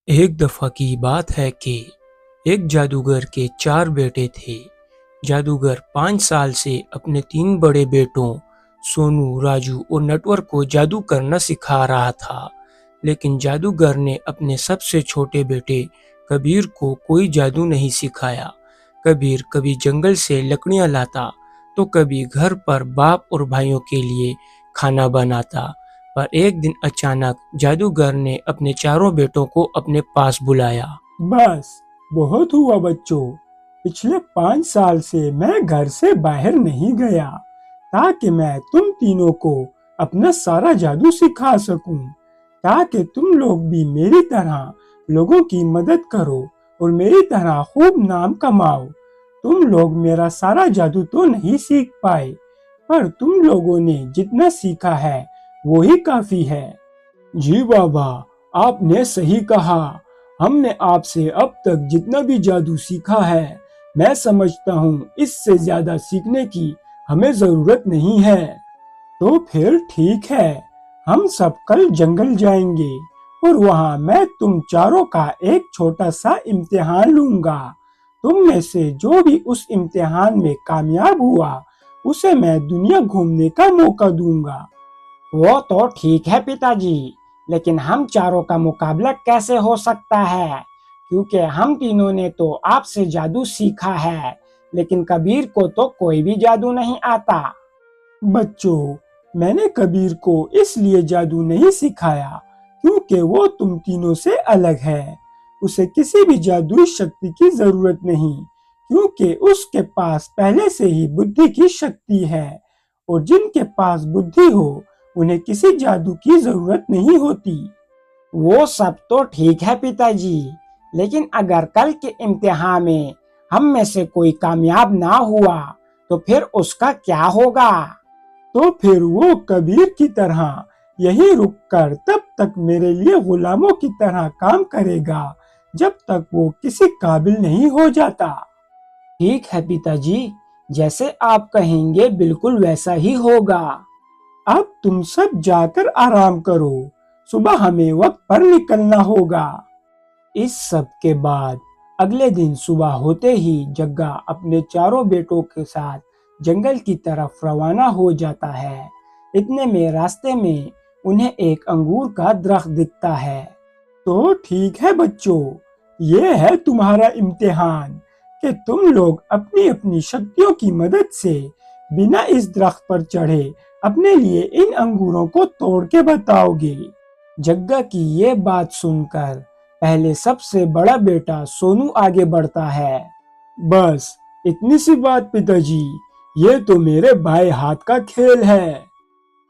एक दफा की बात है कि एक जादूगर के 4 बेटे थे। जादूगर 5 साल से अपने 3 बड़े बेटों सोनू, राजू और नटवर को जादू करना सिखा रहा था। लेकिन जादूगर ने अपने सबसे छोटे बेटे कबीर को कोई जादू नहीं सिखाया। कबीर कभी जंगल से लकड़ियां लाता तो कभी घर पर बाप और भाइयों के लिए खाना बनाता। पर एक दिन अचानक जादूगर ने अपने चारों बेटों को अपने पास बुलाया। बस बहुत हुआ बच्चों। पिछले 5 साल से मैं घर से बाहर नहीं गया ताकि मैं तुम तीनों को अपना सारा जादू सिखा सकूं, ताकि तुम लोग भी मेरी तरह लोगों की मदद करो और मेरी तरह खूब नाम कमाओ। तुम लोग मेरा सारा जादू तो नहीं सीख पाए, पर तुम लोगों ने जितना सीखा है वो ही काफी है। जी बाबा, आपने सही कहा। हमने आपसे अब तक जितना भी जादू सीखा है, मैं समझता हूँ इससे ज्यादा सीखने की हमें जरूरत नहीं है। तो फिर ठीक है, हम सब कल जंगल जाएंगे और वहाँ मैं तुम चारों का एक छोटा सा इम्तिहान लूंगा। तुम में से जो भी उस इम्तिहान में कामयाब हुआ, उसे मैं दुनिया घूमने का मौका दूंगा। वो तो ठीक है पिताजी, लेकिन हम चारों का मुकाबला कैसे हो सकता है? क्योंकि हम तीनों ने तो आपसे जादू सीखा है, लेकिन कबीर को तो कोई भी जादू नहीं आता। बच्चों, मैंने कबीर को इसलिए जादू नहीं सिखाया क्योंकि वो तुम तीनों से अलग है। उसे किसी भी जादुई शक्ति की जरूरत नहीं, क्योंकि उसके पास पहले से ही बुद्धि की शक्ति है, और जिनके पास बुद्धि हो उन्हें किसी जादू की जरूरत नहीं होती। वो सब तो ठीक है पिताजी, लेकिन अगर कल के इम्तिहान में हम में से कोई कामयाब ना हुआ, तो फिर उसका क्या होगा? तो फिर वो कबीर की तरह यहीं रुककर तब तक मेरे लिए गुलामों की तरह काम करेगा, जब तक वो किसी काबिल नहीं हो जाता। ठीक है पिताजी, जैसे आप कहेंगे बिल्कुल वैसा ही होगा। अब तुम सब जाकर आराम करो, सुबह हमें वक्त पर निकलना होगा। इस सब के बाद अगले दिन सुबह होते ही जग्गा अपने चारों बेटों के साथ जंगल की तरफ रवाना हो जाता है। इतने में रास्ते में उन्हें एक अंगूर का दरख्त दिखता है। तो ठीक है बच्चों, ये है तुम्हारा इम्तिहान कि तुम लोग अपनी अपनी शक्तियों की मदद से बिना इस दरख्त पर चढ़े अपने लिए इन अंगूरों को तोड़ के बताओगे। जग्गा की ये बात सुनकर पहले सबसे बड़ा बेटा सोनू आगे बढ़ता है। बस इतनी सी बात पिताजी, ये तो मेरे भाई हाथ का खेल है।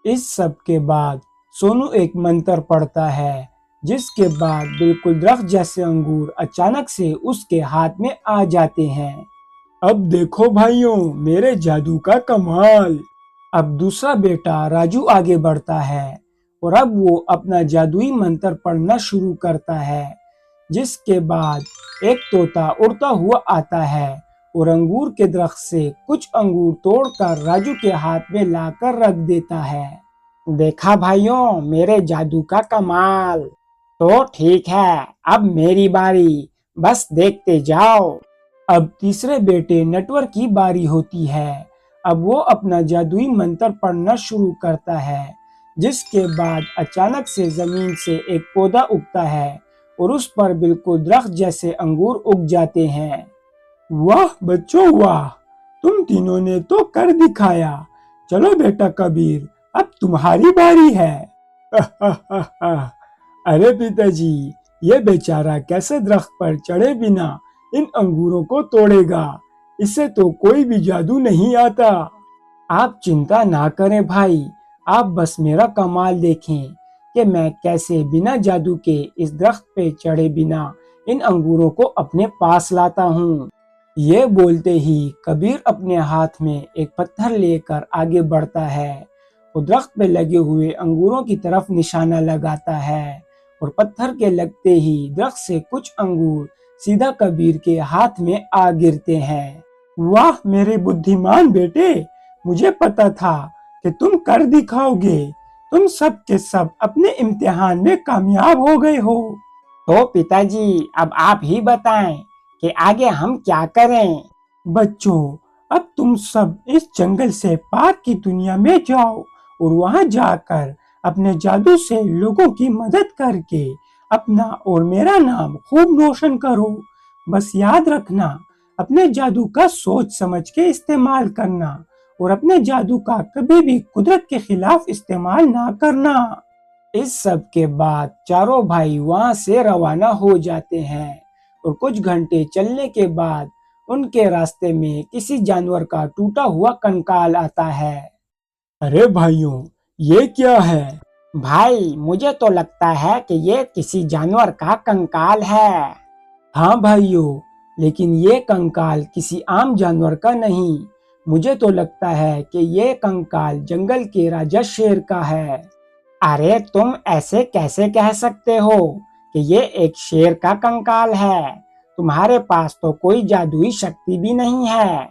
इस सब के बाद सोनू एक मंत्र पढ़ता है, जिसके बाद बिल्कुल दरख्त जैसे अंगूर अचानक से उसके हाथ में आ जाते हैं। अब देखो भाइयों, मेरे जादू का कमाल। अब दूसरा बेटा राजू आगे बढ़ता है और अब वो अपना जादुई मंत्र पढ़ना शुरू करता है, जिसके बाद एक तोता उड़ता हुआ आता है और अंगूर के दरख्त से कुछ अंगूर तोड़कर राजू के हाथ में लाकर रख देता है। देखा भाइयों, मेरे जादू का कमाल। तो ठीक है, अब मेरी बारी, बस देखते जाओ। अब तीसरे बेटे नटवर की बारी होती है। अब वो अपना जादुई मंत्र पढ़ना शुरू करता है, जिसके बाद अचानक से जमीन से एक पौधा उगता है और उस पर बिल्कुल दरख्त जैसे अंगूर उग जाते हैं। वाह बच्चों वाह, तुम तीनों ने तो कर दिखाया। चलो बेटा कबीर, अब तुम्हारी बारी है। अरे पिताजी, ये बेचारा कैसे दरख्त पर चढ़े बिना इन अंगूरों को तोड़ेगा? इससे तो कोई भी जादू नहीं आता। आप चिंता ना करें भाई, आप बस मेरा कमाल देखें कि मैं कैसे बिना जादू के इस दरख्त पे चढ़े बिना इन अंगूरों को अपने पास लाता हूँ। ये बोलते ही कबीर अपने हाथ में एक पत्थर लेकर आगे बढ़ता है और दरख्त पे लगे हुए अंगूरों की तरफ निशाना लगाता है, और पत्थर के लगते ही दरख्त से कुछ अंगूर सीधा कबीर के हाथ में आ गिरते हैं। वाह मेरे बुद्धिमान बेटे, मुझे पता था कि तुम कर दिखाओगे। तुम सब के सब अपने इम्तिहान में कामयाब हो गए हो। तो पिताजी, अब आप ही बताएं कि आगे हम क्या करें। बच्चों, अब तुम सब इस जंगल से पार की दुनिया में जाओ और वहां जाकर अपने जादू से लोगों की मदद करके अपना और मेरा नाम खूब रोशन करो। बस याद रखना, अपने जादू का सोच समझ के इस्तेमाल करना और अपने जादू का कभी भी कुदरत के खिलाफ इस्तेमाल ना करना। इस सब के बाद चारों भाई वहां से रवाना हो जाते हैं और कुछ घंटे चलने के बाद उनके रास्ते में किसी जानवर का टूटा हुआ कंकाल आता है। अरे भाइयों, ये क्या है? भाई, मुझे तो लगता है कि ये किसी जानवर का कंकाल है। हाँ भाइयों, लेकिन ये कंकाल किसी आम जानवर का नहीं। मुझे तो लगता है कि ये कंकाल जंगल के राजा शेर का है। अरे तुम ऐसे कैसे कह सकते हो कि ये एक शेर का कंकाल है? तुम्हारे पास तो कोई जादुई शक्ति भी नहीं है।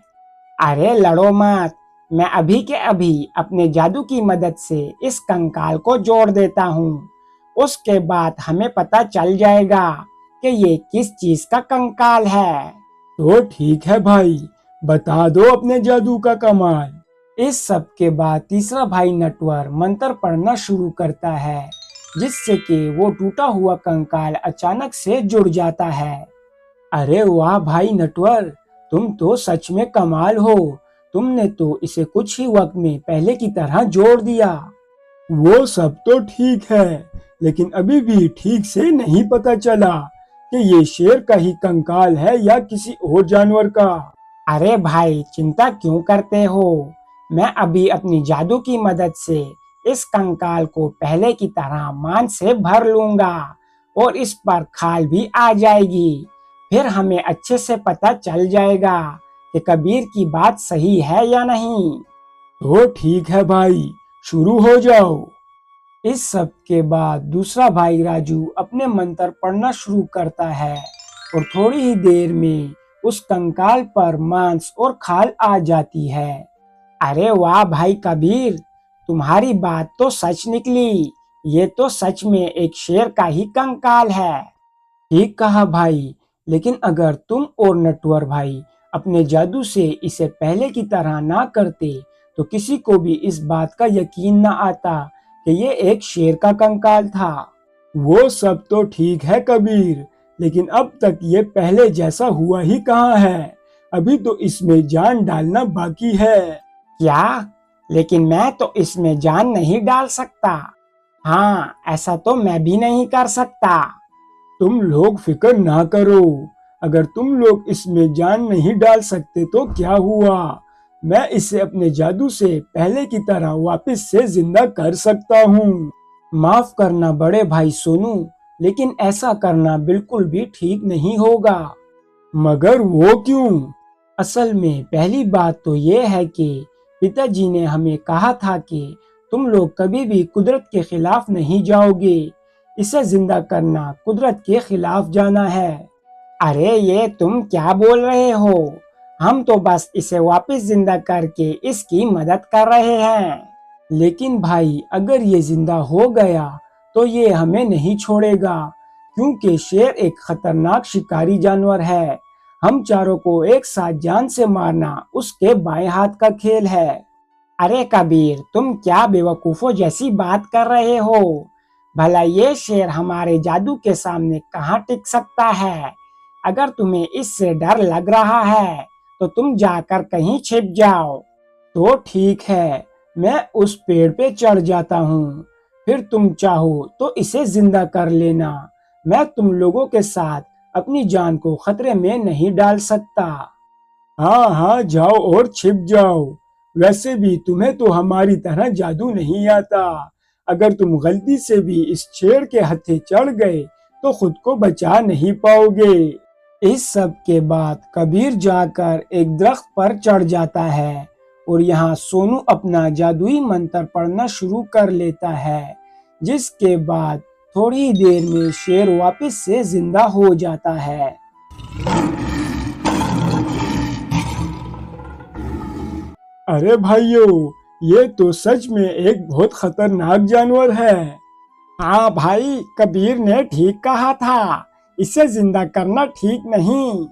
अरे लड़ो मत, मैं अभी के अभी अपने जादू की मदद से इस कंकाल को जोड़ देता हूँ। उसके बाद हमें पता चल जाएगा कि ये किस चीज का कंकाल है। तो ठीक है भाई, बता दो अपने जादू का कमाल। इस सब के बाद तीसरा भाई नटवर मंत्र पढ़ना शुरू करता है, जिससे कि वो टूटा हुआ कंकाल अचानक से जुड़ जाता है। अरे वाह भाई नटवर, तुम तो सच में कमाल हो। तुमने तो इसे कुछ ही वक्त में पहले की तरह जोड़ दिया। वो सब तो ठीक है, लेकिन अभी भी ठीक से नहीं पता चला कि ये शेर का ही कंकाल है या किसी और जानवर का। अरे भाई, चिंता क्यों करते हो? मैं अभी अपनी जादू की मदद से इस कंकाल को पहले की तरह मांस से भर लूंगा और इस पर खाल भी आ जाएगी। फिर हमें अच्छे से पता चल जाएगा कि कबीर की बात सही है या नहीं। तो ठीक है भाई, शुरू हो जाओ। इस सब के बाद दूसरा भाई राजू अपने मंत्र पढ़ना शुरू करता है और थोड़ी ही देर में उस कंकाल पर मांस और खाल आ जाती है। अरे वाह भाई कबीर, तुम्हारी बात तो सच निकली। ये तो सच में एक शेर का ही कंकाल है। ठीक कहा भाई, लेकिन अगर तुम और नटवर भाई अपने जादू से इसे पहले की तरह ना करते तो किसी को भी इस बात का यकीन ना आता कि ये एक शेर का कंकाल था। वो सब तो ठीक है कबीर, लेकिन अब तक ये पहले जैसा हुआ ही कहाँ है। अभी तो इसमें जान डालना बाकी है। क्या? लेकिन मैं तो इसमें जान नहीं डाल सकता। हाँ, ऐसा तो मैं भी नहीं कर सकता। तुम लोग फिक्र ना करो, अगर तुम लोग इसमें जान नहीं डाल सकते तो क्या हुआ, मैं इसे अपने जादू से पहले की तरह वापस से जिंदा कर सकता हूँ। माफ करना बड़े भाई सोनू, लेकिन ऐसा करना बिल्कुल भी ठीक नहीं होगा। मगर वो क्यों? असल में पहली बात तो ये है कि पिताजी ने हमें कहा था कि तुम लोग कभी भी कुदरत के खिलाफ नहीं जाओगे। इसे जिंदा करना कुदरत के खिलाफ जाना है। अरे ये तुम क्या बोल रहे हो? हम तो बस इसे वापस जिंदा करके इसकी मदद कर रहे हैं। लेकिन भाई, अगर ये जिंदा हो गया तो ये हमें नहीं छोड़ेगा, क्योंकि शेर एक खतरनाक शिकारी जानवर है। हम चारों को एक साथ जान से मारना उसके बाएं हाथ का खेल है। अरे कबीर, तुम क्या बेवकूफों जैसी बात कर रहे हो? भला ये शेर हमारे जादू के सामने कहाँ टिक सकता है? अगर तुम्हें इससे डर लग रहा है तो तुम जाकर कहीं छिप जाओ। तो ठीक है, मैं उस पेड़ पे चढ़ जाता हूँ, फिर तुम चाहो तो इसे जिंदा कर लेना। मैं तुम लोगों के साथ अपनी जान को खतरे में नहीं डाल सकता। हाँ हाँ, जाओ और छिप जाओ। वैसे भी तुम्हें तो हमारी तरह जादू नहीं आता। अगर तुम गलती से भी इस शेर के हत्थे चढ़ गए तो खुद को बचा नहीं पाओगे। इस सब के बाद कबीर जाकर एक दरख्त पर चढ़ जाता है और यहाँ सोनू अपना जादुई मंत्र पढ़ना शुरू कर लेता है, जिसके बाद थोड़ी ही देर में शेर वापस से जिंदा हो जाता है। अरे भाइयों, ये तो सच में एक बहुत खतरनाक जानवर है। हाँ भाई, कबीर ने ठीक कहा था, इसे जिंदा करना ठीक नहीं।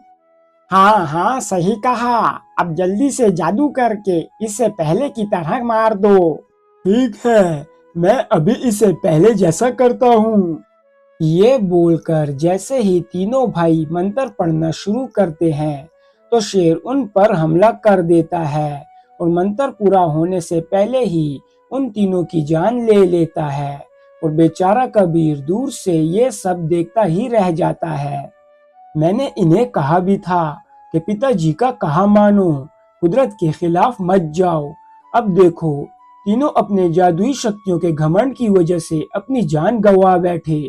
हाँ हाँ, सही कहा। अब जल्दी से जादू करके इसे पहले की तरह मार दो। ठीक है, मैं अभी इसे पहले जैसा करता हूँ। ये बोलकर जैसे ही तीनों भाई मंत्र पढ़ना शुरू करते हैं तो शेर उन पर हमला कर देता है और मंत्र पूरा होने से पहले ही उन तीनों की जान ले लेता है और बेचारा कबीर दूर से ये सब देखता ही रह जाता है। मैंने इन्हें कहा भी था कि पिताजी का कहा मानो, कुदरत के खिलाफ मत जाओ। अब देखो, तीनों अपने जादुई शक्तियों के घमंड की वजह से अपनी जान गंवा बैठे।